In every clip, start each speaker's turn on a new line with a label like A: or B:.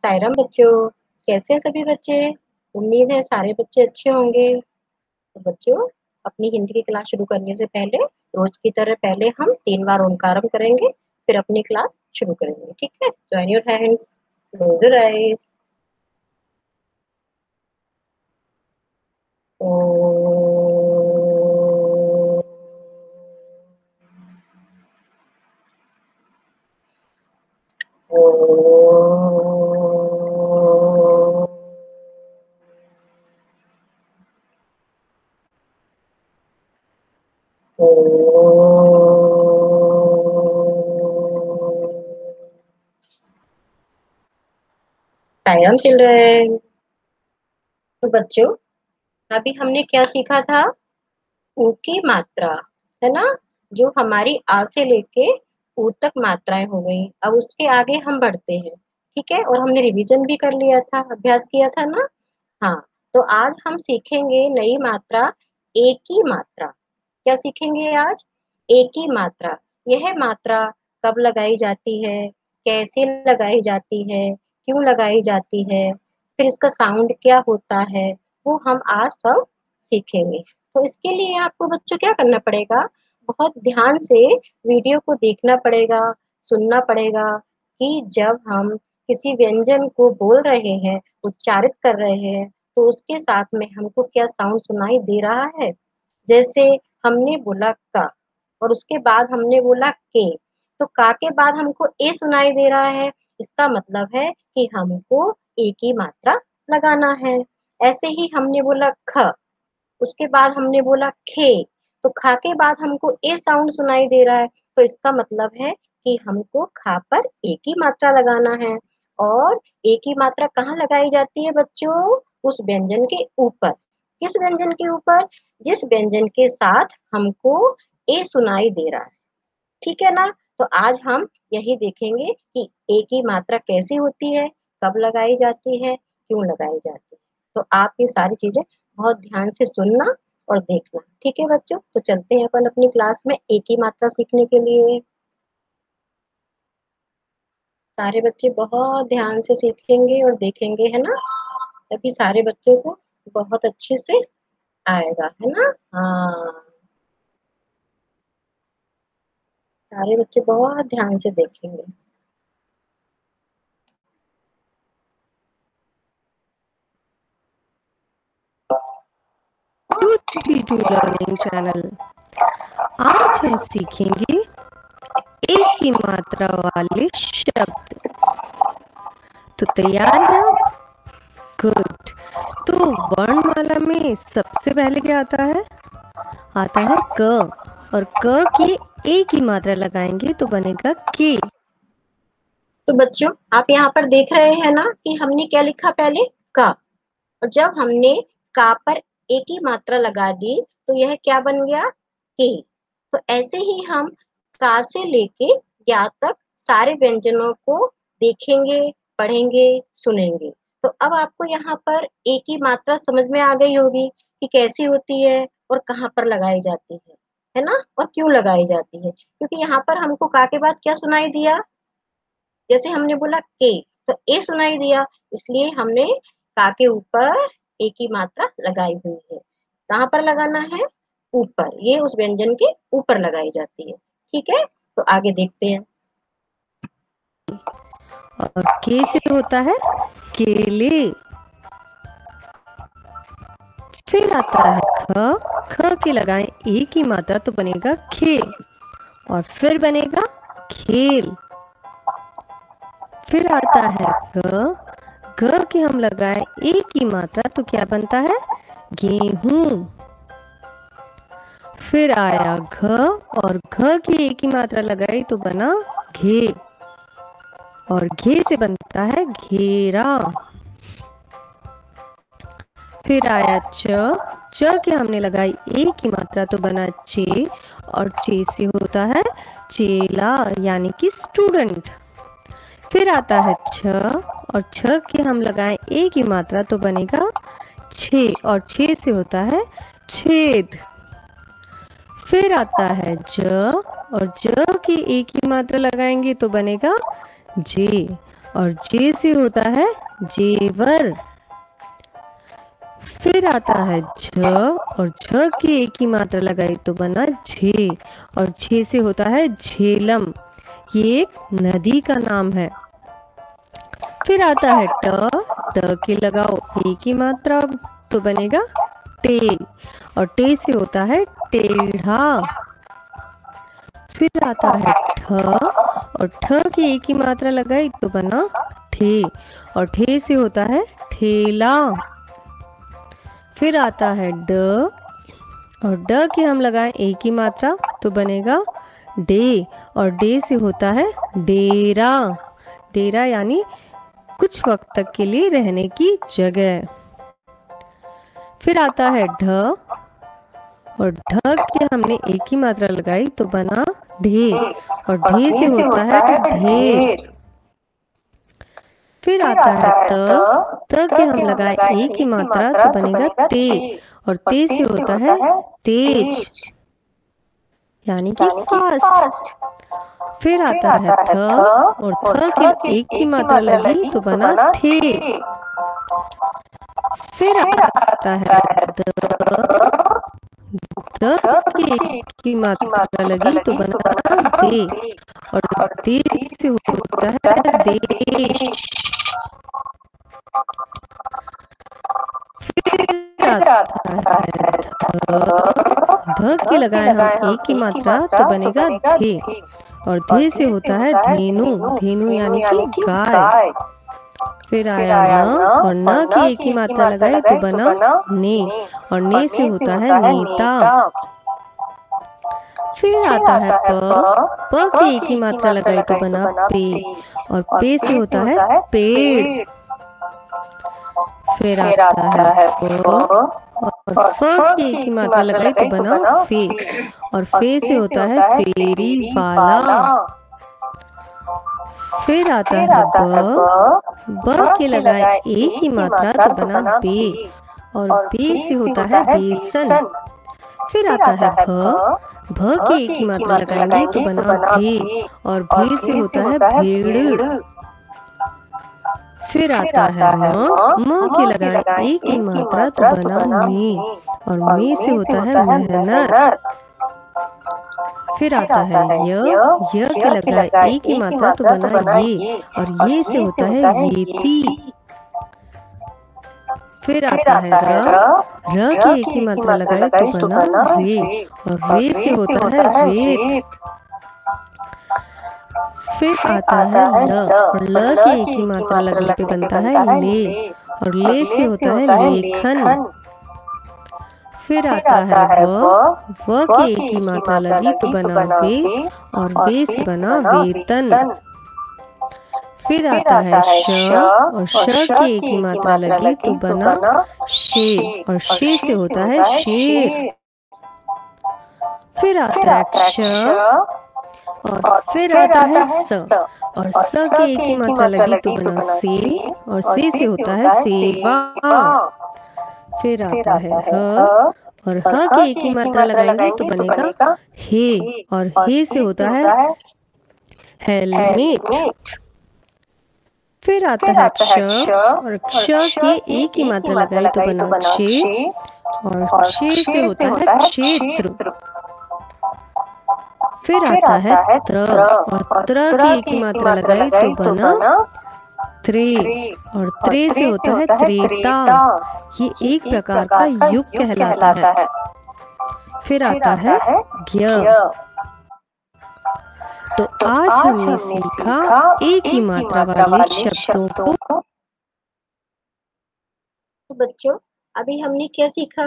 A: सायरम बच्चों, कैसे हैं सभी बच्चे? उम्मीद है सारे बच्चे अच्छे होंगे। तो बच्चों, अपनी हिंदी की क्लास शुरू करने से पहले रोज की तरह पहले हम 3 बार ओमकारम करेंगे, फिर अपनी क्लास शुरू करेंगे। ठीक है? Join your hands, close your eyes. Sairam children. तो बच्चों, अभी हमने क्या सीखा था? ऊ की मात्रा, है ना? जो हमारी आ से लेके ऊ तक मात्राएं हो गई। अब उसके आगे हम बढ़ते हैं। ठीक है? और हमने रिवीजन भी कर लिया था, अभ्यास किया था ना? हाँ। तो आज हम सीखेंगे नई मात्रा, ए की मात्रा। क्या सीखेंगे आज? ए की मात्रा। यह मात्रा कब लगाई जाती है, कैसे लगाई जाती है, क्यों लगाई जाती है, फिर इसका साउंड क्या होता है, वो हम आज सब सीखेंगे। तो इसके लिए आपको बच्चों क्या करना पड़ेगा? बहुत ध्यान से वीडियो को देखना पड़ेगा, सुनना पड़ेगा कि जब हम किसी व्यंजन को बोल रहे हैं, उच्चारित कर रहे हैं, तो उसके साथ में हमको क्या साउंड सुनाई दे रहा है। जैसे हमने बोला का और उसके बाद हमने बोला के, तो का के बाद हमको ए सुनाई दे रहा है, इसका मतलब है कि हमको ए की मात्रा लगाना है। ऐसे ही हमने बोला ख, उसके बाद हमने बोला खे, तो खा के बाद हमको ए साउंड सुनाई दे रहा है, तो इसका मतलब है कि हमको खा पर ए की मात्रा लगाना है। और ए की मात्रा कहाँ लगाई जाती है बच्चों? उस व्यंजन के ऊपर। किस व्यंजन के ऊपर? जिस व्यंजन के साथ हमको ए सुनाई दे रहा है। ठीक है ना? तो आज हम यही देखेंगे कि ए की मात्रा कैसी होती है, कब लगाई जाती है, क्यों लगाई जाती है। तो आप ये सारी चीजें बहुत ध्यान से सुनना और देखना। ठीक है बच्चों? तो चलते हैं अपन अपनी क्लास में ए की मात्रा सीखने के लिए। सारे बच्चे बहुत ध्यान से सीखेंगे और देखेंगे, है ना? तभी सारे बच्चों को बहुत अच्छे से आएगा, है ना? हाँ, सारे बच्चे बहुत ध्यान से देखेंगे।
B: 232 लर्निंग चैनल। आज हम सीखेंगे एक की मात्रा वाले शब्द। तो तैयार हैं आप? गुड। तो वर्णमाला में सबसे पहले क्या आता है? आता है क, और क की ए की मात्रा लगाएंगे तो बनेगा के।
A: तो बच्चों, आप यहाँ पर देख रहे हैं ना कि हमने क्या लिखा पहले? का। और जब हमने का पर ए की मात्रा लगा दी तो यह क्या बन गया? के। तो ऐसे ही हम का से लेके या तक सारे व्यंजनों को देखेंगे, पढ़ेंगे, सुनेंगे। तो अब आपको यहाँ पर ए की मात्रा समझ में आ गई होगी कि कैसी होती है और कहाँ पर लगाई जाती है ना? और क्यों लगाई जाती है? क्योंकि यहाँ पर हमको का के बाद क्या सुनाई दिया? जैसे हमने बोला के, तो ए सुनाई दिया, इसलिए हमने का के ऊपर ए की मात्रा लगाई हुई है। कहाँ पर लगाना है? ऊपर। ये उस व्यंजन के ऊपर लगाई जाती है। ठीक है? तो आगे देखते हैं।
B: और के से होता है केले। फिर आता है ख, ख के लगाएं ए की मात्रा तो बनेगा खे, और फिर बनेगा खेल। फिर आता है ग, ग के हम लगाएं ए की मात्रा तो क्या बनता है? गेहूं। फिर आया घ, और घ की ए की मात्रा लगाई तो बना घे, और घे से बनता है घेरा। फिर आया च, च के हमने लगाई ए की मात्रा तो बना चे, और चे से होता है चेला यानी कि स्टूडेंट। फिर आता है छ, और छ के हम लगाएं ए की मात्रा तो बनेगा छे, और छे से होता है छेद। फिर आता है ज, और ज की ए की मात्रा लगाएंगे तो बनेगा जे, और जे से होता है जेवर। फिर आता है झ, और झ की एक ही मात्रा लगाई तो बना झे, और झे से होता है झेलम। ये एक नदी का नाम है। फिर आता है ट, ट के लगाओ एक ही मात्रा तो बनेगा टे, और टे से होता है टेढ़ा। फिर आता है ठ, और ठ की एक ही मात्रा लगाई तो बना ठे, और ठे से होता है ठेला। फिर आता है ड, और ड के हम लगाएं एक ही मात्रा तो बनेगा डे, और डे से होता है डेरा। डेरा यानी कुछ वक्त तक के लिए रहने की जगह। फिर आता है ढ, और ढ के हमने एक ही मात्रा लगाई तो बना ढे, और ढे से होता है ढेर। फिर आता है त के हम लगाए एक ही मात्रा तो बनेगा ते, और ते से होता है तेज यानी कि फास्ट। फिर आता है थ, और थ के एक ही मात्रा लगी तो बना थे। फिर आता है द, द की एक ही मात्रा लगी तो बना दे, और दे से होता है देश। फिर आता है ध के लगाए हम एक ही मात्रा तो बनेगा धे, और धे से होता है धेनु। धेनु यानी कि गाय। फिर आया न, और न की एक ही मात्रा लगाए तो बना ने, और ने से होता है नेता। फिर आता है प की एक ही मात्रा लगाई तो बना पे, और पे से होता है पेड़। फिर आता है फ, और फ की एक ही मात्रा लगाई तो बना फे, और फे से होता है फेरी वाला। फिर आता है ब के लगाए एक ही मात्रा तो बना बे, और बे से होता है बेसन। फिर आता है भ की एक ही मात्रा लगाएंगे तो बना भे, और भे से होता है भेड़। फिर आता है म के लगाए एक ही मात्रा तो बना मे, और मे से होता है मेहनत। फिर आता है य के लगाए एक ही मात्रा तो बना ये, और ये से होता है येती। फिर आता है र की एक ही मात्रा लगाए तो बना रे, और रे से होता है रेत। फिर आता है ल, और ल की एक ही मात्रा लगने पे बनता है ले, और ले से होता है लेखन। फिर आता है व की एक ही मात्रा लगी तो बना वे, और वे से बना वेतन। फिर आता है श, और श की एक ही मात्रा लगी तो बना शे, और शे से होता है शेर। फिर आता है क्ष, और फिर आता है स, और स की एक ही मात्रा लगी तो बना से, और से होता है सेवा। फिर आता है ह, और ह की एक ही मात्रा लगाएंगे तो बनेगा हे, और हे से होता है हेलमेट। फिर आता है क्ष, और क्ष की एक ही मात्रा लगाई तो बना क्षे, और क्षे से होता है क्षेत्र। फिर आता है त्र, और त्र की एक ही मात्रा लगाई तो बना त्रे, और त्रे से होता है त्रेता। ये एक प्रकार का युग कहलाता है। फिर आता है ज्ञ। तो आज हमने सीखा एक ही मात्रा वाले शब्दों को।
A: तो बच्चों, अभी हमने क्या सीखा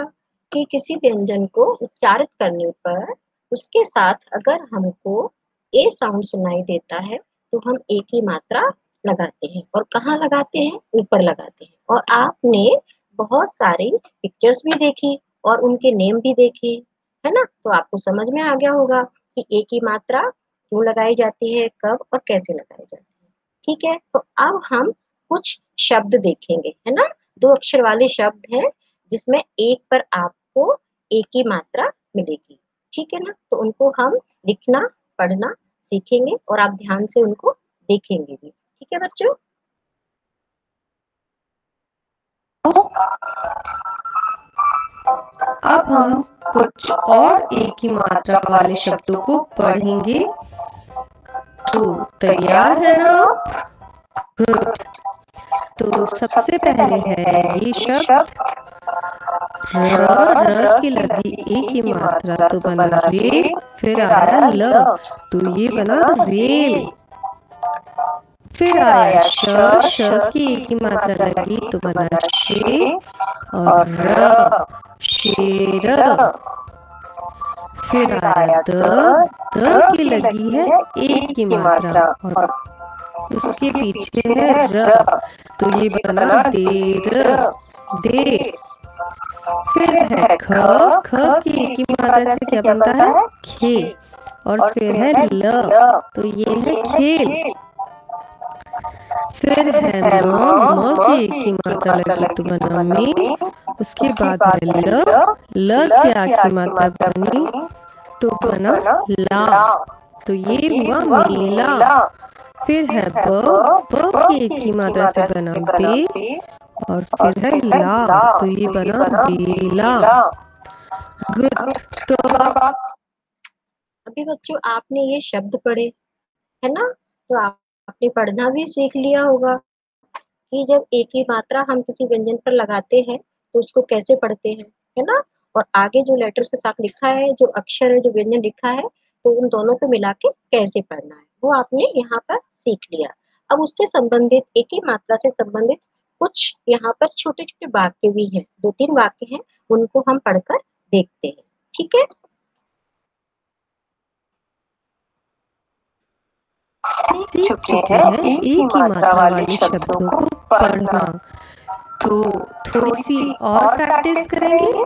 A: कि किसी व्यंजन को उच्चारित करने पर उसके साथ अगर हमको ए साउंड सुनाई देता है तो हम एक ही मात्रा लगाते हैं। और कहाँ लगाते हैं? ऊपर लगाते हैं। और आपने बहुत सारी पिक्चर्स भी देखी और उनके नेम भी देखे, है ना? तो आपको समझ में आ गया होगा कि एक ही मात्रा क्यों लगाई जाती है, कब और कैसे लगाई जाती है। ठीक है, तो अब हम कुछ शब्द देखेंगे, है ना? 2 अक्षर वाले शब्द हैं जिसमें एक पर आपको एक ही मात्रा मिलेगी। ठीक है ना? तो उनको हम लिखना, पढ़ना सीखेंगे और आप ध्यान से उनको देखेंगे भी। ठीक है बच्चों?
B: अब हम कुछ और एक ही मात्रा वाले शब्दों को पढ़ेंगे। तो तैयार है ना आप? गुड। तो सबसे पहले है ये शब्द र की लगी एक ही मात्रा तो बना रे, फिर आया ल तो ये बना रेल। फिर आया श की एक ही मात्रा लगी तो बना शे, और र शेर। फिर आया द की लगी है एक ही मात्रा और उसके पीछे है र, तो ये बना देर, दे। फिर है ख की एक ही मात्रा से क्या बनता है? खे। और फिर है ल, तो ये है खेल। फिर है म की एक ही मात्रा लगी तो बना में, उसके बाद है ल की आखिरी मात्रा बनी तो बना ला, तो ये हुआ मेला। फिर है ब की एक ही मात्रा से बना बे, और फिर है ला, तो ये बना बेला। गुड। तो
A: अभी बच्चों आपने ये शब्द पढ़े, है ना? तो आपने पढ़ना भी सीख लिया होगा कि जब एक ही मात्रा हम किसी व्यंजन पर लगाते हैं तो उसको कैसे पढ़ते हैं, है ना? और आगे जो लेटर के साथ लिखा है, जो अक्षर है, जो व्यंजन लिखा है, तो उन दोनों को मिला के कैसे पढ़ना है, वो आपने यहाँ पर सीख लिया। अब उससे संबंधित एक ही मात्रा से संबंधित कुछ यहाँ पर छोटे-छोटे वाक्य भी हैं, 2-3 वाक्य हैं, उनको हम पढ़कर देखते हैं, ठीक है?
B: सीख चुके हैं एक ही मात्रा वाले शब्दों को पढ़ना। तो थोड़ी सी और प्रैक्टिस करेंगे।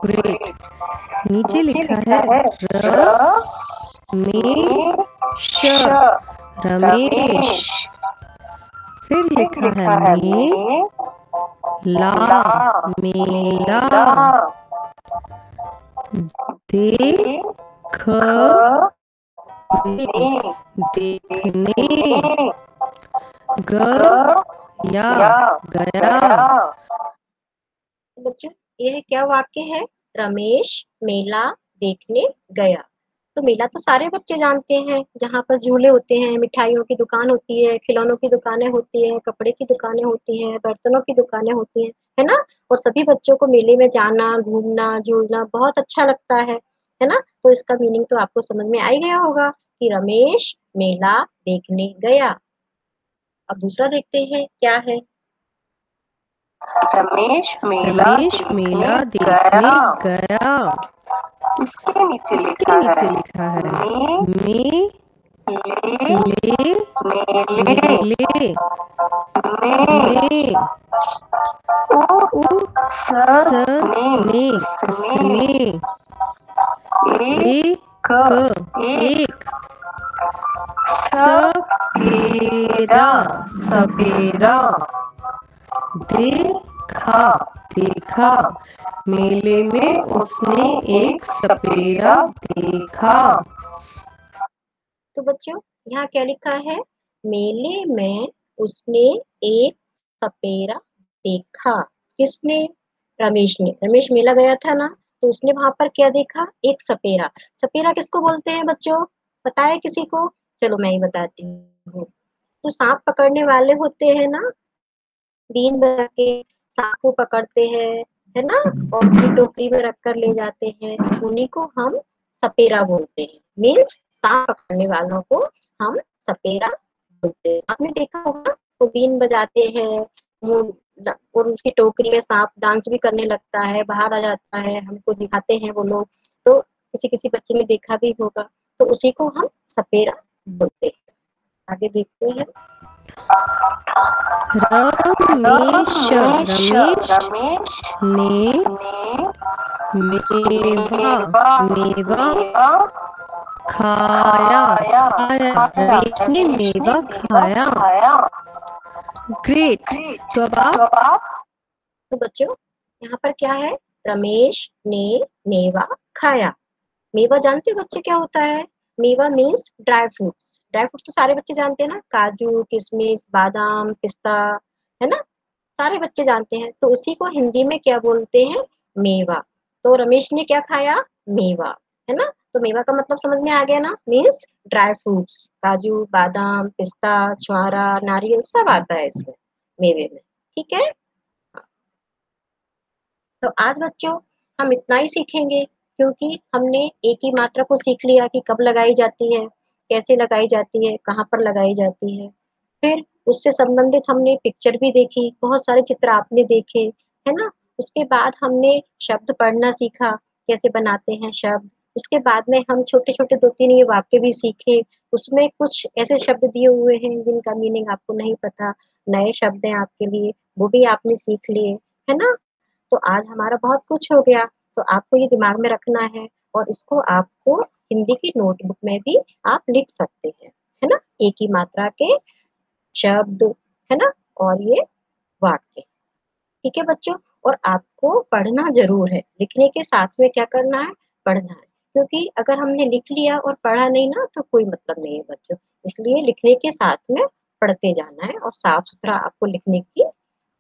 B: ग्रेट। नीचे लिखा है रमेश, रमेश। फिर लिखा है ला, मेला। देख, देखने। गया, गया।
A: बच्चों यह क्या वाक्य है? रमेश मेला देखने गया। तो मेला तो सारे बच्चे जानते हैं, जहाँ पर झूले होते हैं, मिठाइयों की दुकान होती है, खिलौनों की दुकानें होती है, कपड़े की दुकानें होती हैं, बर्तनों की दुकानें होती हैं, है ना? और सभी बच्चों को मेले में जाना, घूमना, झूलना बहुत अच्छा लगता है ना? तो इसका मीनिंग तो आपको समझ में आ ही गया होगा कि रमेश मेला देखने गया। अब दूसरा देखते हैं क्या है?
B: रमेश मेला देखने गया। इसके नीचे लिखा है मे ले मेले में। उसने एक सपेरा, सपेरा। देखा, देखा। मेले में उसने एक सपेरा देखा।
A: तो बच्चों यहाँ क्या लिखा है? मेले में उसने एक सपेरा देखा। किसने? रमेश ने। रमेश मेला गया था ना, तो उसने वहां पर क्या देखा? एक सपेरा। सपेरा किसको बोलते हैं बच्चों? पता है किसी को? चलो मैं ही बताती हूँ। तो सांप पकड़ने वाले होते हैं ना, बीन बना के सांप को पकड़ते हैं, है ना? और फिर टोकरी में रख कर ले जाते हैं, उन्हीं को हम सपेरा बोलते हैं। मीन्स सांप पकड़ने वालों को हम सपेरा बोलते हैं। आपने देखा होगा वो बीन बजाते हैं, और उसकी टोकरी में सांप डांस भी करने लगता है, बाहर आ जाता है, हमको दिखाते हैं वो लोग। तो किसी किसी बच्चे ने देखा भी होगा, तो उसी को हम सपेरा बोलते हैं। आगे देखते हैं।
B: रमेश, रमेश ने मेवा खाया, रमेश ने मेवा खाया। ग्रेट। तो अब आप
A: तो बच्चों यहाँ पर क्या है? रमेश ने मेवा खाया। मेवा जानते हो बच्चे क्या होता है? मेवा means dry fruits. Dry fruits तो सारे बच्चे जानते हैं ना, काजू, किशमिश, बादाम, पिस्ता, है ना? सारे बच्चे जानते हैं। तो उसी को हिंदी में क्या बोलते हैं? मेवा। तो रमेश ने क्या खाया? मेवा, है ना? तो मेवा का मतलब समझ में आ गया ना, मीन्स ड्राई फ्रूट्स, काजू, बादाम, पिस्ता, छुआरा, नारियल सब आता है इसमें, मेवे में। ठीक है। तो आज बच्चों हम इतना ही सीखेंगे, क्योंकि हमने एक ही मात्रा को सीख लिया कि कब लगाई जाती है, कैसे लगाई जाती है, कहाँ पर लगाई जाती है। फिर उससे संबंधित हमने पिक्चर भी देखी, बहुत सारे चित्र आपने देखे, है ना? उसके बाद हमने शब्द पढ़ना सीखा, कैसे बनाते हैं शब्द। उसके बाद में हम छोटे-छोटे 2-3 ये वाक्य भी सीखे। उसमें कुछ ऐसे शब्द दिए हुए हैं जिनका मीनिंग आपको नहीं पता, नए शब्द हैं आपके लिए, वो भी आपने सीख लिए, है ना? तो आज हमारा बहुत कुछ हो गया। तो आपको ये दिमाग में रखना है, और इसको आपको हिंदी की नोटबुक में भी आप लिख सकते हैं, है ना? एक ही मात्रा के शब्द, है ना? और ये वाक्य। ठीक है बच्चों? और आपको पढ़ना ज़रूर है, लिखने के साथ में क्या करना है? पढ़ना है। क्योंकि अगर हमने लिख लिया और पढ़ा नहीं ना, तो कोई मतलब नहीं है बच्चों। इसलिए लिखने के साथ में पढ़ते जाना है, और साफ-सुथरा आपको लिखने की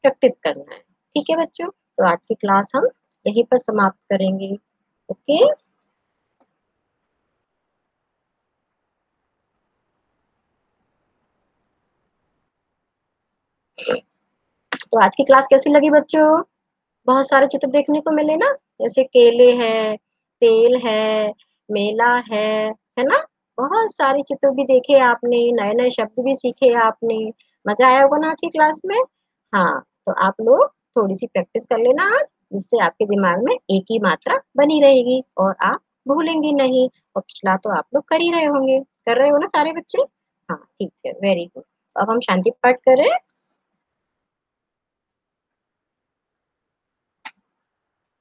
A: प्रैक्टिस करना है। ठीक है बच्चों? तो आज की क्लास हम यहीं पर समाप्त करेंगे। ओके? तो आज की क्लास कैसी लगी बच्चों? बहुत सारे चित्र देखने को मिले ना, जैसे केले हैं, तेल है, मेला है ना? बहुत सारे चित्र भी देखे आपने, नए-नए शब्द भी सीखे आपने। मज़ा आया होगा ना आज की क्लास में? हाँ, तो आप लोग थोड़ी-सी प्रैक्टिस कर लेना आज, जिससे आपके दिमाग में एक ही मात्रा बनी रहेगी और आप भूलेंगे नहीं, और पिछला तो आप लोग कर ही रहे होंगे। कर रहे हो ना सारे बच्चे? हाँ, ठीक है, वेरी गुड। अब हम शांति पाठ करें।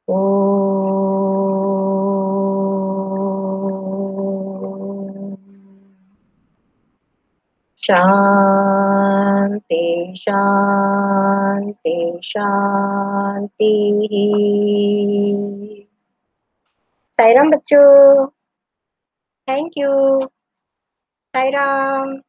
A: ओम शांति शांति शांति। साई राम बच्चों, थैंक यू। साई राम।